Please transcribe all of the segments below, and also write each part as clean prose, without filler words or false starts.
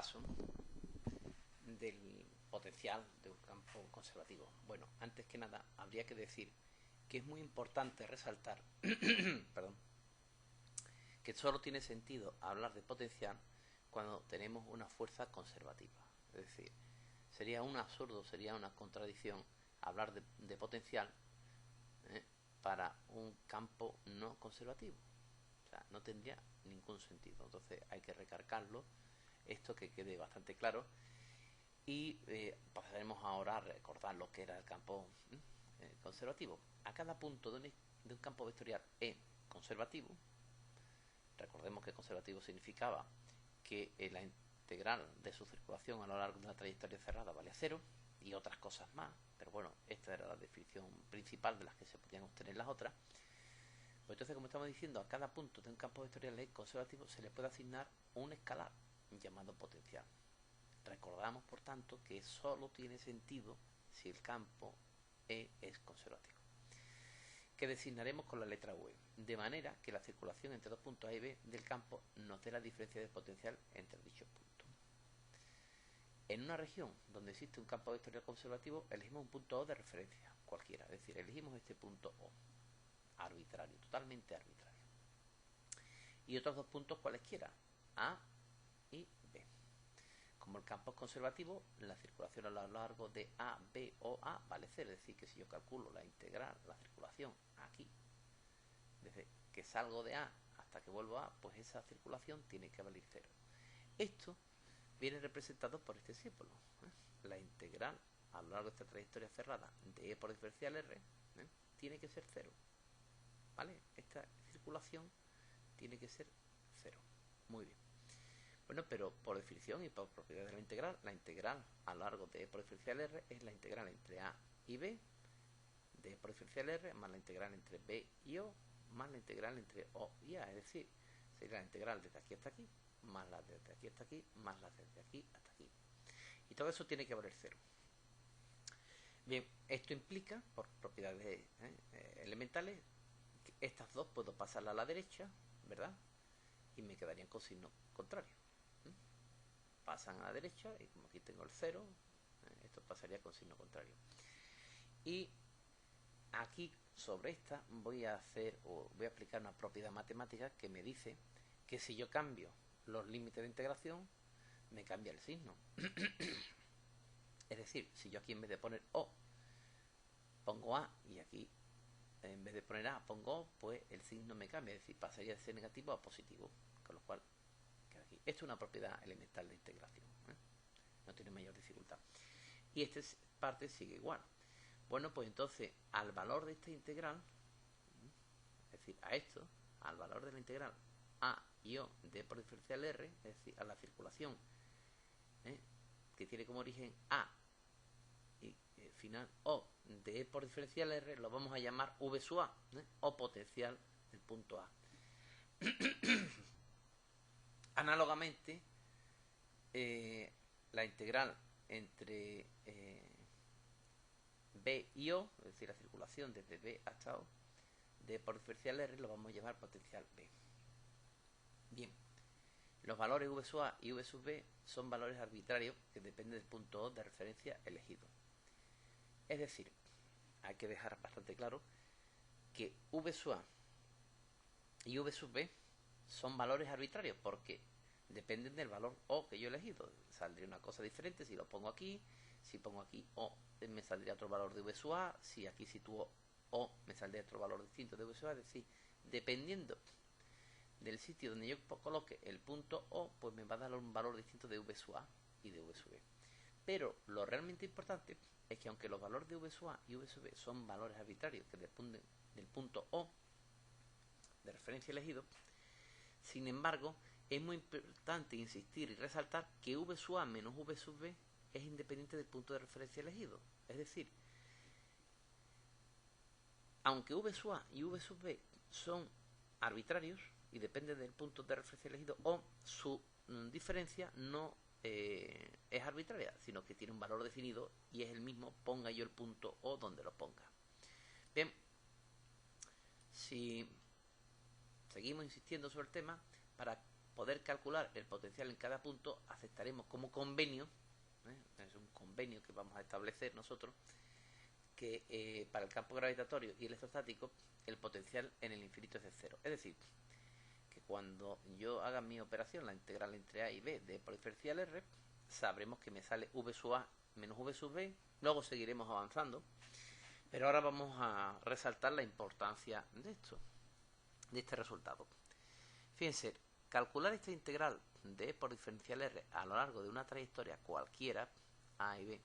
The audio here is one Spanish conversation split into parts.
caso del potencial de un campo conservativo. Bueno, antes que nada, habría que decir que es muy importante resaltar perdón, que solo tiene sentido hablar de potencial cuando tenemos una fuerza conservativa. Es decir, sería un absurdo, sería una contradicción hablar de potencial para un campo no conservativo. O sea, no tendría ningún sentido. Entonces hay que recalcarlo, esto que quede bastante claro. Y pasaremos ahora a recordar lo que era el campo conservativo. A cada punto de un campo vectorial E conservativo, recordemos que conservativo significaba que la integral de su circulación a lo largo de una trayectoria cerrada vale 0 y otras cosas más, pero bueno, esta era la definición principal de las que se podían obtener las otras. Pues entonces, como estamos diciendo, a cada punto de un campo vectorial E conservativo se le puede asignar un escalar llamado potencial. Recordamos, por tanto, que solo tiene sentido si el campo E es conservativo, que designaremos con la letra V, de manera que la circulación entre dos puntos A y B del campo nos dé la diferencia de potencial entre dichos puntos. En una región donde existe un campo vectorial conservativo, elegimos un punto O de referencia, cualquiera, es decir, elegimos este punto O, arbitrario, totalmente arbitrario. Y otros dos puntos cualesquiera, A y B. Como el campo es conservativo, la circulación a lo largo de A, B o A vale 0. Es decir, que si yo calculo la integral, la circulación aquí, desde que salgo de A hasta que vuelvo a A, pues esa circulación tiene que valer 0. Esto viene representado por este símbolo. La integral a lo largo de esta trayectoria cerrada de E por diferencial R tiene que ser 0. ¿Vale? Esta circulación tiene que ser 0. Muy bien. Bueno, pero por definición y por propiedad de la integral a lo largo de E por diferencial R es la integral entre A y B de E por diferencial R más la integral entre B y O más la integral entre O y A. Es decir, sería la integral desde aquí hasta aquí más la desde aquí hasta aquí más la desde aquí hasta aquí. Y todo eso tiene que valer 0. Bien, esto implica, por propiedades elementales, que estas dos puedo pasarlas a la derecha, ¿verdad? Y me quedarían con signo contrario. Pasan a la derecha y como aquí tengo el 0, esto pasaría con signo contrario. Y aquí sobre esta voy a aplicar una propiedad matemática que me dice que si yo cambio los límites de integración, me cambia el signo. Es decir, si yo aquí en vez de poner O pongo A y aquí en vez de poner A pongo O, pues el signo me cambia, es decir, pasaría de ser negativo a positivo, con lo cual queda aquí. Esto es una propiedad elemental de integración, no tiene mayor dificultad. Y esta parte sigue igual. Bueno, pues entonces al valor de esta integral, es decir, a esto, al valor de la integral A y O de por diferencial R, es decir, a la circulación que tiene como origen A y final O de E por diferencial R, lo vamos a llamar V sub A, o potencial del punto A. Análogamente, la integral entre B y O, es decir, la circulación desde B hasta O, de por diferencial R lo vamos a llamar potencial B. Bien, los valores V sub A y V sub B son valores arbitrarios que dependen del punto O de referencia elegido. Es decir, hay que dejar bastante claro que V sub A y V sub B son valores arbitrarios porque dependen del valor O que yo he elegido. Saldría una cosa diferente si lo pongo aquí. Si pongo aquí O, me saldría otro valor de V sub A. Si aquí sitúo O, me saldría otro valor distinto de V sub A. Es decir, dependiendo del sitio donde yo coloque el punto O, pues me va a dar un valor distinto de V sub A y de V sub B. Pero lo realmente importante es que aunque los valores de V sub A y V sub B son valores arbitrarios que dependen del punto O de referencia elegido, sin embargo, es muy importante insistir y resaltar que V sub A menos V sub B es independiente del punto de referencia elegido. Es decir, aunque V sub A y V sub B son arbitrarios y dependen del punto de referencia elegido, o su diferencia no es arbitraria, sino que tiene un valor definido y es el mismo, ponga yo el punto O donde lo ponga. Bien, si seguimos insistiendo sobre el tema, para poder calcular el potencial en cada punto, aceptaremos como convenio, es un convenio que vamos a establecer nosotros, que para el campo gravitatorio y electrostático el potencial en el infinito es de cero. Es decir, que cuando yo haga mi operación, la integral entre A y B de por diferencial R, sabremos que me sale V sub A menos V sub B. Luego seguiremos avanzando, pero ahora vamos a resaltar la importancia de esto, de este resultado. Fíjense, calcular esta integral de por diferencial R a lo largo de una trayectoria cualquiera, A y B,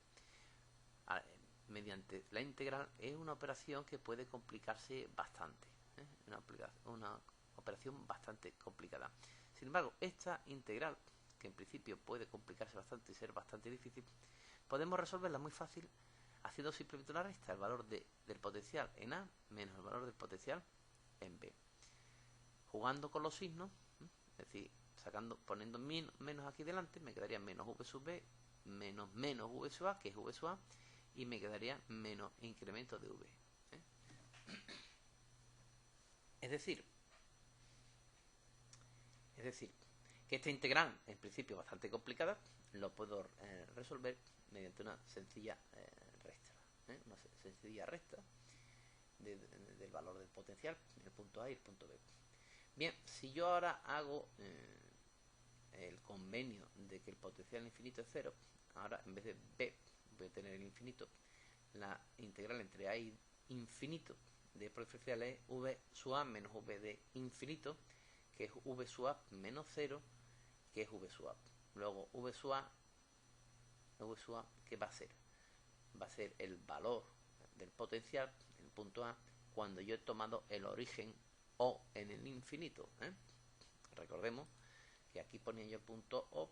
mediante la integral, es una operación que puede complicarse bastante, una operación bastante complicada. Sin embargo, esta integral, que en principio puede complicarse bastante y ser bastante difícil, podemos resolverla muy fácil haciendo simplemente una resta, el valor del potencial en A menos el valor del potencial en B. Jugando con los signos, es decir, poniendo menos aquí delante, me quedaría menos V sub B menos V sub A, que es V sub A, y me quedaría menos incremento de V. Es decir, que esta integral, en principio bastante complicada, lo puedo resolver mediante una sencilla resta. Una sencilla resta del valor del potencial, el punto A y el punto B. Bien, si yo ahora hago el convenio de que el potencial infinito es cero, ahora en vez de B voy a tener el infinito, la integral entre A y infinito de por diferencial es V sub A menos V de infinito, que es V sub A menos 0, que es V sub A. Luego V sub A, ¿qué va a ser? Va a ser el valor del potencial, el punto A, cuando yo he tomado el origen O en el infinito. Recordemos que aquí ponía yo el punto O.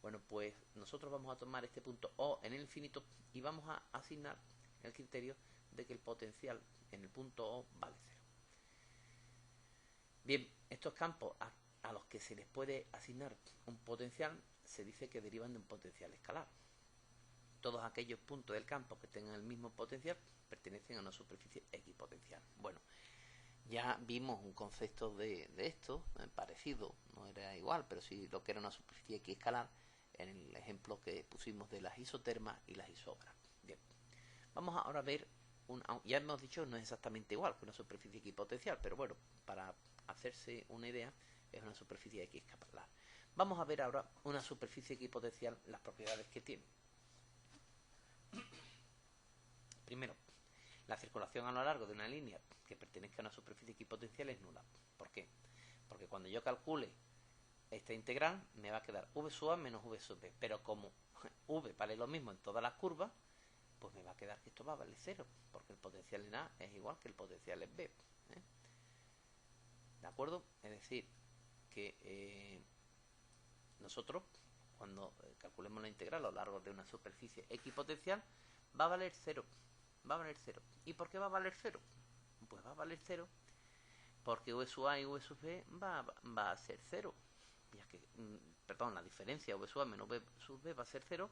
Bueno, pues nosotros vamos a tomar este punto O en el infinito y vamos a asignar el criterio de que el potencial en el punto O vale 0. Bien, estos campos a los que se les puede asignar un potencial se dice que derivan de un potencial escalar. Todos aquellos puntos del campo que tengan el mismo potencial pertenecen a una superficie equipotencial. Bueno, ya vimos un concepto de esto, parecido, no era igual, pero sí lo que era una superficie equiescalar en el ejemplo que pusimos de las isotermas y las isóbaras. Bien, vamos ahora a ver, ya hemos dicho que no es exactamente igual que una superficie equipotencial, pero bueno, para hacerse una idea, es una superficie equiescalar. Vamos a ver ahora una superficie equipotencial, las propiedades que tiene. Primero, la circulación a lo largo de una línea que pertenezca a una superficie equipotencial es nula. ¿Por qué? Porque cuando yo calcule esta integral me va a quedar V sub A menos V sub B. Pero como V vale lo mismo en todas las curvas, pues me va a quedar que esto va a valer 0. Porque el potencial en A es igual que el potencial en B. ¿De acuerdo? Es decir, que nosotros, cuando calculemos la integral a lo largo de una superficie equipotencial, va a valer 0. Va a valer 0. ¿Y por qué va a valer 0? Pues va a valer 0 porque V sub A y V sub B va a ser 0. Ya que, la diferencia V sub A menos V sub B va a ser 0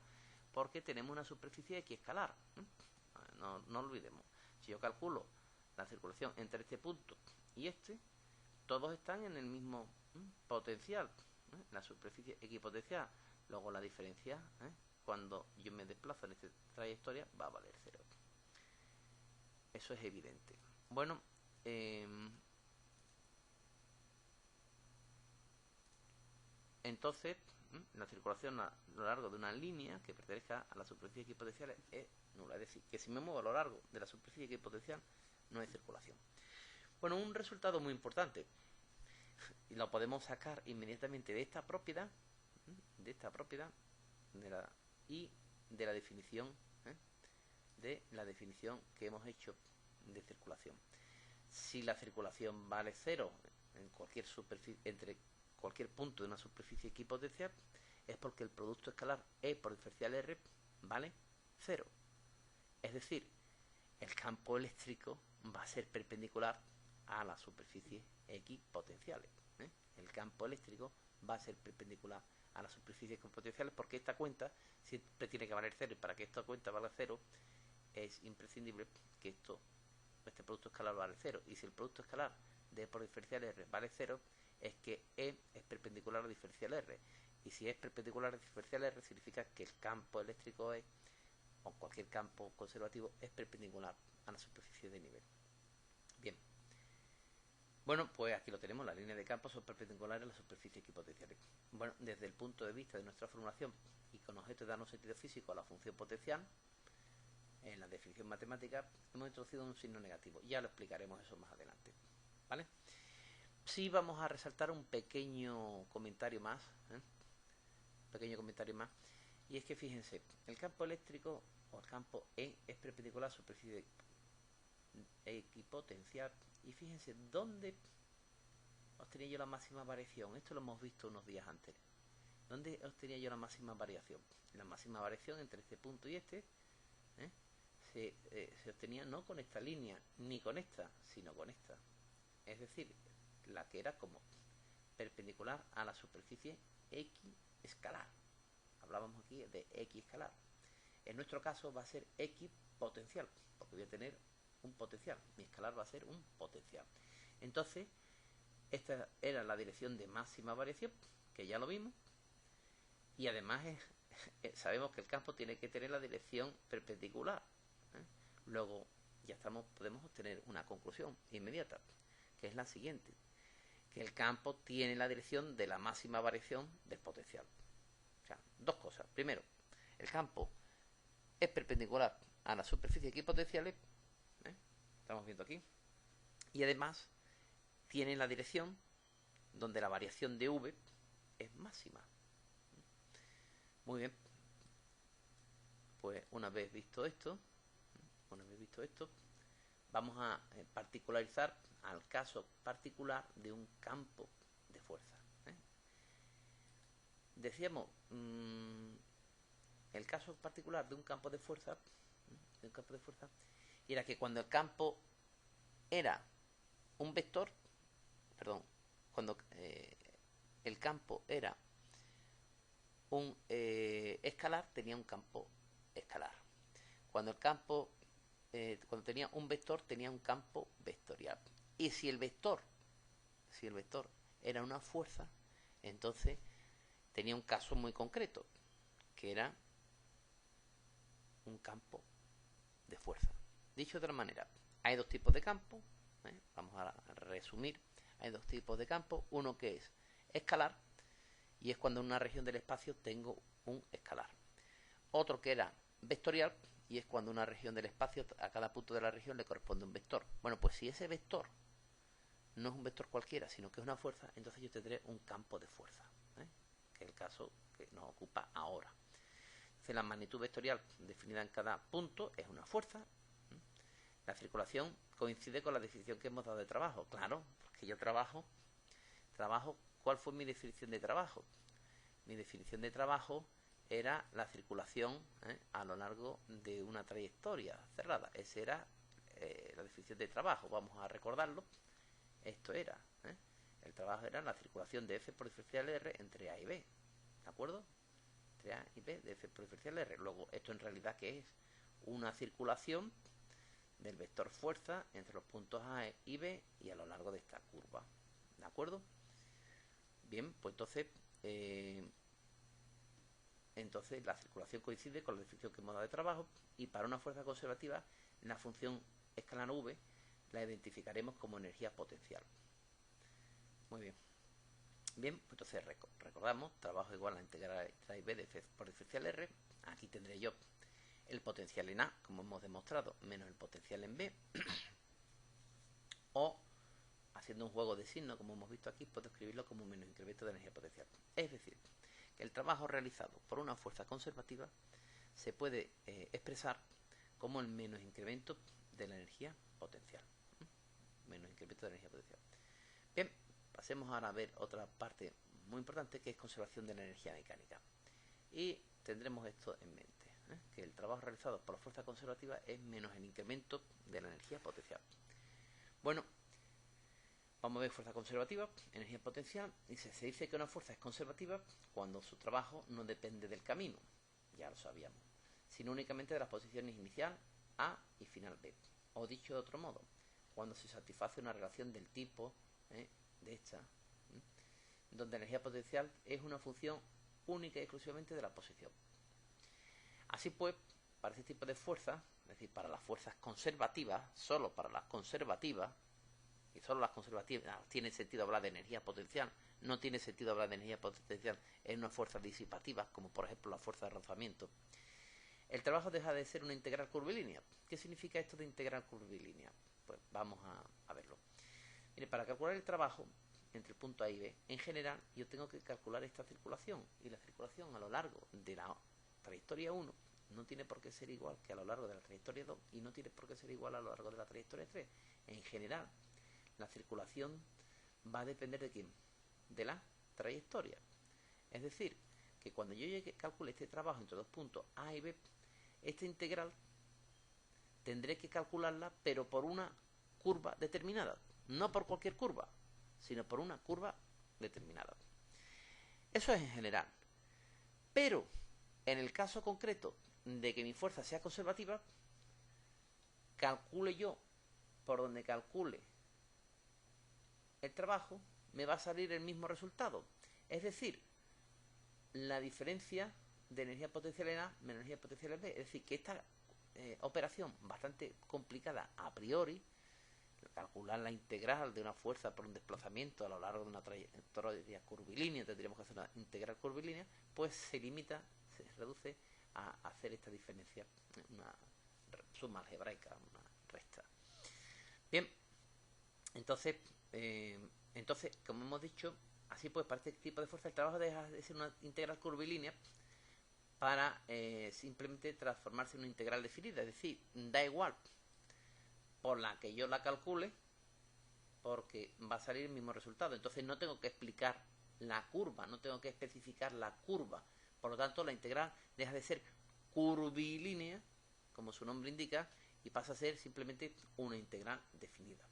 porque tenemos una superficie equiescalar. No olvidemos. Si yo calculo la circulación entre este punto y este, todos están en el mismo potencial. La superficie equipotencial. Luego la diferencia, cuando yo me desplazo en esta trayectoria, va a valer 0. Eso es evidente. Bueno, entonces, la circulación a lo largo de una línea que pertenezca a la superficie equipotencial es nula. Es decir, que si me muevo a lo largo de la superficie equipotencial, no hay circulación. Bueno, un resultado muy importante, y lo podemos sacar inmediatamente de esta propiedad, y de la definición, que hemos hecho de circulación. Si la circulación vale 0 en cualquier superficie, entre cualquier punto de una superficie equipotencial, es porque el producto escalar E por diferencial R vale 0. Es decir, el campo eléctrico va a ser perpendicular a las superficies equipotenciales. El campo eléctrico va a ser perpendicular a las superficies equipotenciales porque esta cuenta siempre tiene que valer 0, y para que esta cuenta valga 0 es imprescindible que este producto escalar vale 0. Y si el producto escalar de por diferencial R vale 0, es que E es perpendicular a la diferencial R. Y si es perpendicular a la diferencial R, significa que el campo eléctrico E, o cualquier campo conservativo, es perpendicular a la superficie de nivel. Bien. Bueno, pues aquí lo tenemos, las líneas de campo son perpendiculares a la superficie equipotencial. Bueno, desde el punto de vista de nuestra formulación y con objeto de darnos sentido físico a la función potencial, en la definición matemática hemos introducido un signo negativo. Ya lo explicaremos eso más adelante, ¿vale? Sí vamos a resaltar un pequeño comentario más, y es que fíjense, el campo eléctrico o el campo E es perpendicular a la superficie equipotencial. Y fíjense, ¿dónde obtenía yo la máxima variación? Esto lo hemos visto unos días antes. ¿Dónde obtenía yo la máxima variación? La máxima variación entre este punto y este se obtenía no con esta línea, ni con esta, sino con esta. Es decir, la que era como perpendicular a la superficie X escalar. Hablábamos aquí de X escalar. En nuestro caso va a ser X potencial, porque voy a tener un potencial. Mi escalar va a ser un potencial. Entonces, esta era la dirección de máxima variación, que ya lo vimos. Y además sabemos que el campo tiene que tener la dirección perpendicular. Luego ya podemos obtener una conclusión inmediata, que es la siguiente: que el campo tiene la dirección de la máxima variación del potencial. O sea, dos cosas. Primero, el campo es perpendicular a la superficie equipotenciales, estamos viendo aquí, y además tiene la dirección donde la variación de V es máxima. Muy bien, pues una vez visto esto, vamos a particularizar al caso particular de un campo de fuerza. Decíamos, el caso particular de un campo de fuerza, era que cuando el campo era un vector, cuando el campo era un escalar, tenía un campo escalar. Cuando el campo cuando tenía un vector, tenía un campo vectorial. Y si el vector era una fuerza, entonces tenía un caso muy concreto, que era un campo de fuerza. Dicho de otra manera, hay dos tipos de campo, vamos a resumir. Hay dos tipos de campo: uno que es escalar, y es cuando en una región del espacio tengo un escalar. Otro que era vectorial, y es cuando una región del espacio, a cada punto de la región le corresponde un vector. Bueno, pues si ese vector no es un vector cualquiera, sino que es una fuerza, entonces yo tendré un campo de fuerza, que es el caso que nos ocupa ahora. Entonces, la magnitud vectorial definida en cada punto es una fuerza. La circulación coincide con la definición que hemos dado de trabajo. Claro, porque yo trabajo. ¿Cuál fue mi definición de trabajo? Mi definición de trabajo era la circulación a lo largo de una trayectoria cerrada. Esa era la definición de trabajo. Vamos a recordarlo. Esto era, el trabajo era la circulación de F por diferencial R entre A y B. ¿De acuerdo? Entre A y B de F por diferencial R. Luego, esto en realidad, ¿qué es? Una circulación del vector fuerza entre los puntos A y B y a lo largo de esta curva. ¿De acuerdo? Bien, pues entonces la circulación coincide con la definición que hemos dado de trabajo, y para una fuerza conservativa la función escalar V la identificaremos como energía potencial. Muy bien. Bien, pues entonces recordamos, trabajo igual a la integral A y B de F por diferencial R. Aquí tendré yo el potencial en A, como hemos demostrado, menos el potencial en B. O, haciendo un juego de signos, como hemos visto aquí, puedo escribirlo como menos incremento de energía potencial. Es decir, que el trabajo realizado por una fuerza conservativa se puede expresar como el menos incremento de la energía potencial. Menos incremento de la energía potencial. Bien, pasemos ahora a ver otra parte muy importante, que es conservación de la energía mecánica. Y tendremos esto en mente, que el trabajo realizado por la fuerza conservativa es menos el incremento de la energía potencial. Bueno, vamos a ver fuerza conservativa, energía potencial. Y se dice que una fuerza es conservativa cuando su trabajo no depende del camino, ya lo sabíamos, sino únicamente de las posiciones inicial A y final B. O dicho de otro modo, cuando se satisface una relación del tipo de esta, donde la energía potencial es una función única y exclusivamente de la posición. Así pues, para este tipo de fuerzas, es decir, para las fuerzas conservativas, solo para las conservativas, y solo las conservativas tiene sentido hablar de energía potencial, no tiene sentido hablar de energía potencial en una fuerza disipativa, como por ejemplo la fuerza de rozamiento, el trabajo deja de ser una integral curvilínea. ¿Qué significa esto de integral curvilínea? Pues vamos a verlo. Mire, para calcular el trabajo entre el punto A y B, en general yo tengo que calcular esta circulación, y la circulación a lo largo de la trayectoria 1 no tiene por qué ser igual que a lo largo de la trayectoria 2 y no tiene por qué ser igual a lo largo de la trayectoria 3. En general, la circulación va a depender de quién, de la trayectoria. Es decir, que cuando yo calcule este trabajo entre dos puntos A y B, esta integral tendré que calcularla, pero por una curva determinada, no por cualquier curva, sino por una curva determinada. Eso es en general. Pero en el caso concreto de que mi fuerza sea conservativa, calcule yo por donde calcule el trabajo, me va a salir el mismo resultado. Es decir, la diferencia de energía potencial en A menos energía potencial en B. Es decir, que esta operación bastante complicada a priori, calcular la integral de una fuerza por un desplazamiento a lo largo de una trayectoria curvilínea, tendríamos que hacer una integral curvilínea, pues se limita, se reduce a hacer esta diferencia, una suma algebraica, una resta. Bien, entonces, como hemos dicho, así pues, para este tipo de fuerza el trabajo deja de ser una integral curvilínea para simplemente transformarse en una integral definida. Es decir, da igual por la que yo la calcule, porque va a salir el mismo resultado. Entonces no tengo que explicar la curva, no tengo que especificar la curva. Por lo tanto, la integral deja de ser curvilínea, como su nombre indica, y pasa a ser simplemente una integral definida.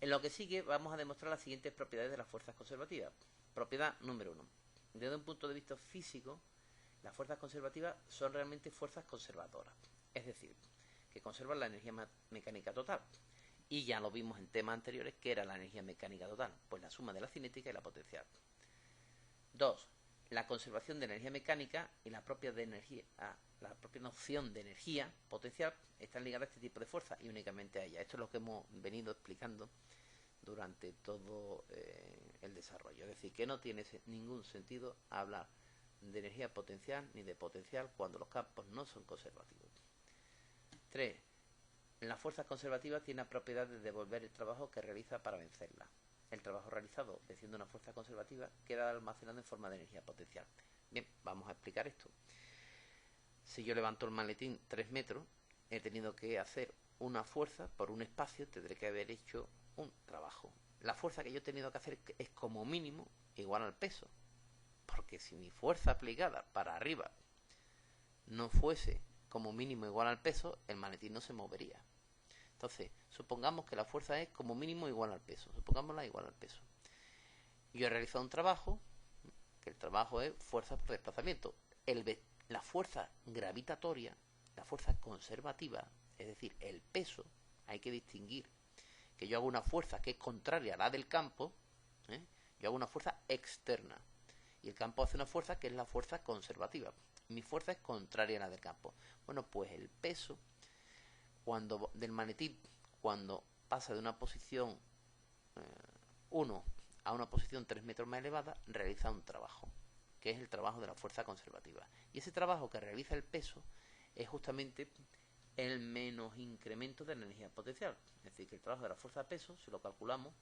En lo que sigue vamos a demostrar las siguientes propiedades de las fuerzas conservativas. Propiedad número 1. Desde un punto de vista físico, las fuerzas conservativas son realmente fuerzas conservadoras. Es decir, que conservan la energía mecánica total. Y ya lo vimos en temas anteriores, que era la energía mecánica total, pues la suma de la cinética y la potencial. 2. La conservación de energía mecánica y la propia noción de energía potencial están ligadas a este tipo de fuerza y únicamente a ella. Esto es lo que hemos venido explicando durante todo el desarrollo. Es decir, que no tiene ningún sentido hablar de energía potencial ni de potencial cuando los campos no son conservativos. 3. La fuerza conservativa tiene la propiedad de devolver el trabajo que realiza para vencerla. El trabajo realizado venciendo una fuerza conservativa queda almacenado en forma de energía potencial. Bien, vamos a explicar esto. Si yo levanto el maletín 3 metros, he tenido que hacer una fuerza por un espacio, tendré que haber hecho un trabajo. La fuerza que yo he tenido que hacer es como mínimo igual al peso. Porque si mi fuerza aplicada para arriba no fuese como mínimo igual al peso, el maletín no se movería. Entonces, supongamos que la fuerza es como mínimo igual al peso. Supongámosla igual al peso. Yo he realizado un trabajo, que el trabajo es fuerza por desplazamiento. La fuerza gravitatoria, la fuerza conservativa, es decir, el peso, hay que distinguir que yo hago una fuerza que es contraria a la del campo, yo hago una fuerza externa. Y el campo hace una fuerza que es la fuerza conservativa. Mi fuerza es contraria a la del campo. Bueno, pues el peso del maletín, cuando pasa de una posición 1 a una posición 3 metros más elevada, realiza un trabajo, que es el trabajo de la fuerza conservativa. Y ese trabajo que realiza el peso es justamente el menos incremento de la energía potencial. Es decir, que el trabajo de la fuerza de peso, si lo calculamos,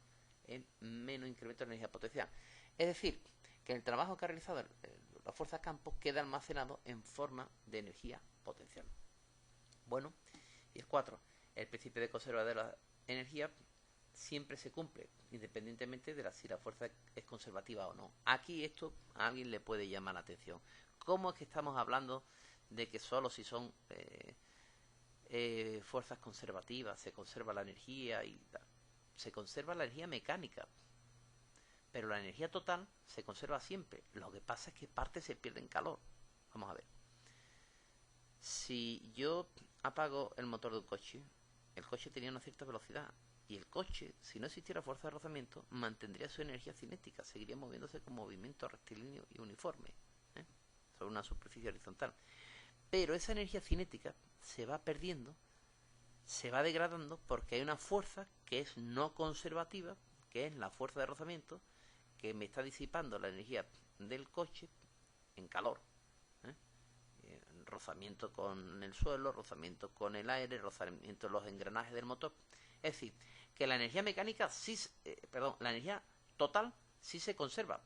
es menos incremento de la energía potencial. Es decir, que el trabajo que ha realizado la fuerza de campo queda almacenado en forma de energía potencial. Bueno, y el 4. El principio de conserva de la energía siempre se cumple, independientemente de si la fuerza es conservativa o no. Aquí esto a alguien le puede llamar la atención. ¿Cómo es que estamos hablando de que solo si son fuerzas conservativas se conserva la energía? Se conserva la energía mecánica, pero la energía total se conserva siempre. Lo que pasa es que parte se pierde en calor. Vamos a ver. Si yo apago el motor de un coche, el coche tenía una cierta velocidad Y el coche, si no existiera fuerza de rozamiento, mantendría su energía cinética, seguiría moviéndose con movimiento rectilíneo y uniforme, ¿eh? Sobre una superficie horizontal. Pero esa energía cinética se va perdiendo, se va degradando, porque hay una fuerza que es no conservativa, que es la fuerza de rozamiento, que me está disipando la energía del coche en calor, ¿eh? Rozamiento con el suelo, rozamiento con el aire, rozamiento en los engranajes del motor. Es decir, que la energía mecánica la energía total sí se conserva,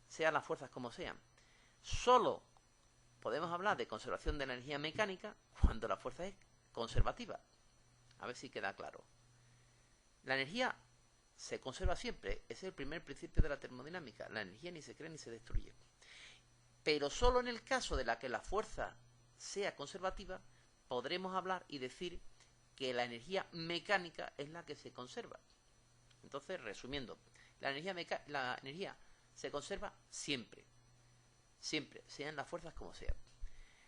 sean las fuerzas como sean. Solo podemos hablar de conservación de la energía mecánica cuando la fuerza es conservativa. A ver si queda claro. La energía se conserva siempre, ese es el primer principio de la termodinámica. La energía ni se crea ni se destruye. Pero solo en el caso de la que la fuerza sea conservativa, podremos hablar y decir que la energía mecánica es la que se conserva. Entonces, resumiendo, la energía se conserva siempre, sean las fuerzas como sean.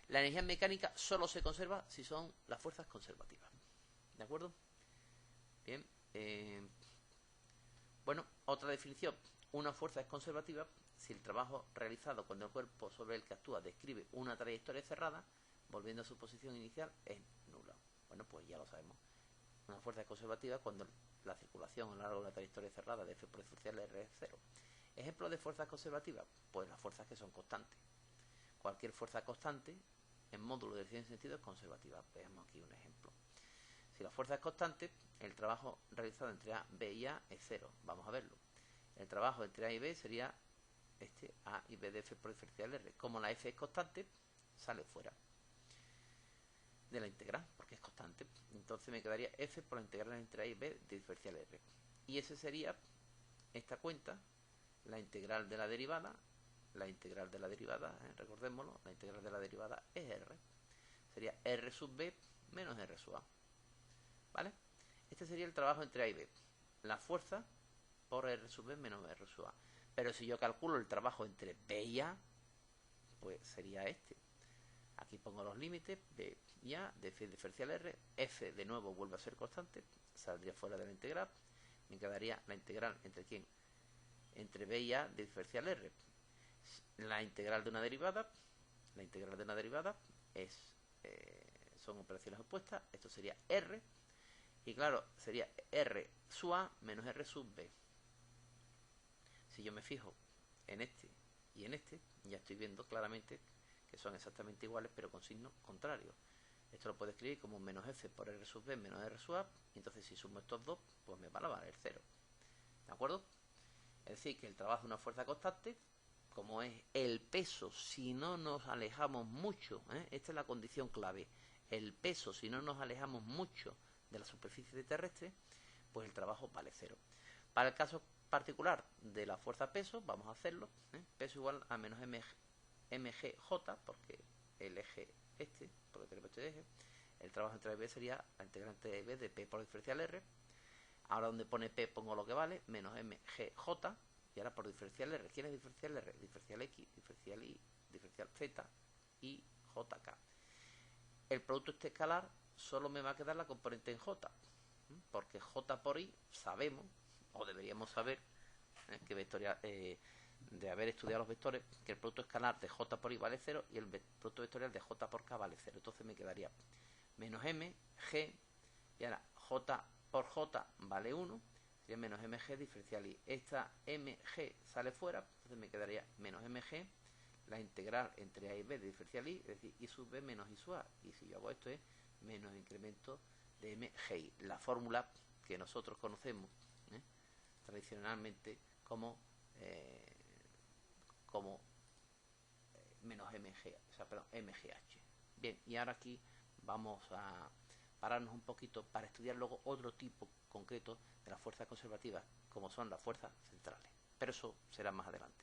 La energía mecánica solo se conserva si son las fuerzas conservativas. ¿De acuerdo? Bien. Bueno, otra definición. Una fuerza es conservativa si el trabajo realizado cuando el cuerpo sobre el que actúa describe una trayectoria cerrada, volviendo a su posición inicial, es nula. Bueno, pues ya lo sabemos. Una fuerza es conservativa cuando la circulación a lo largo de la trayectoria cerrada de F por diferencial R es cero. ¿Ejemplos de fuerzas conservativas? Pues las fuerzas que son constantes. Cualquier fuerza constante en módulo de dirección en sentido es conservativa. Veamos aquí un ejemplo. Si la fuerza es constante, el trabajo realizado entre A, B y A es cero. Vamos a verlo. El trabajo entre A y B sería A y B de F por diferencial R. Como la F es constante, sale fuera de la integral, porque es constante. Entonces me quedaría F por la integral entre A y B de diferencial R. Y ese sería esta cuenta, la integral de la derivada. La integral de la derivada, recordémoslo, la integral de la derivada es R. Sería R sub B menos R sub A. ¿Vale? Este sería el trabajo entre A y B. La fuerza por R sub B menos R sub A. Pero si yo calculo el trabajo entre B y A, pues sería este. Aquí pongo los límites, B y A, de F diferencial R. F de nuevo vuelve a ser constante, saldría fuera de la integral. Me quedaría la integral entre ¿quién? Entre B y A de diferencial R. La integral de una derivada son operaciones opuestas. Esto sería R. Y claro, sería R sub A menos R sub B. Si yo me fijo en este y en este, ya estoy viendo claramente que son exactamente iguales, pero con signo contrario. Esto lo puedo escribir como menos F por R sub B menos R sub A. Y entonces si sumo estos dos, pues me van a valer 0. ¿De acuerdo? Es decir, que el trabajo de una fuerza constante, como es el peso, si no nos alejamos mucho, esta es la condición clave, el peso, si no nos alejamos mucho de la superficie terrestre, pues el trabajo vale 0. Para el caso particular de la fuerza peso, vamos a hacerlo, peso igual a menos mgj, porque el eje porque tenemos este eje, el trabajo entre B sería la integral entre B de P por diferencial R. Ahora donde pone P pongo lo que vale, menos mgj, y ahora por diferencial R. ¿Quién es diferencial R? Diferencial X, diferencial Y, diferencial Z y JK. El producto este escalar solo me va a quedar la componente en J, porque J por I sabemos, o deberíamos saber, que vectorial, de haber estudiado los vectores, que el producto escalar de J por I vale 0 y el producto vectorial de J por K vale 0. Entonces me quedaría menos M, G, y ahora J por J vale 1, sería menos mg diferencial I. Esta mg sale fuera, entonces me quedaría menos mg, la integral entre A y B de diferencial I, es decir, I sub B menos I sub A. Y si yo hago esto es menos incremento de mgi, la fórmula que nosotros conocemos tradicionalmente como menos mg, o sea, perdón, mgh. Bien, y ahora aquí vamos a pararnos un poquito para estudiar luego otro tipo concreto de las fuerzas conservativas, como son las fuerzas centrales. Pero eso será más adelante.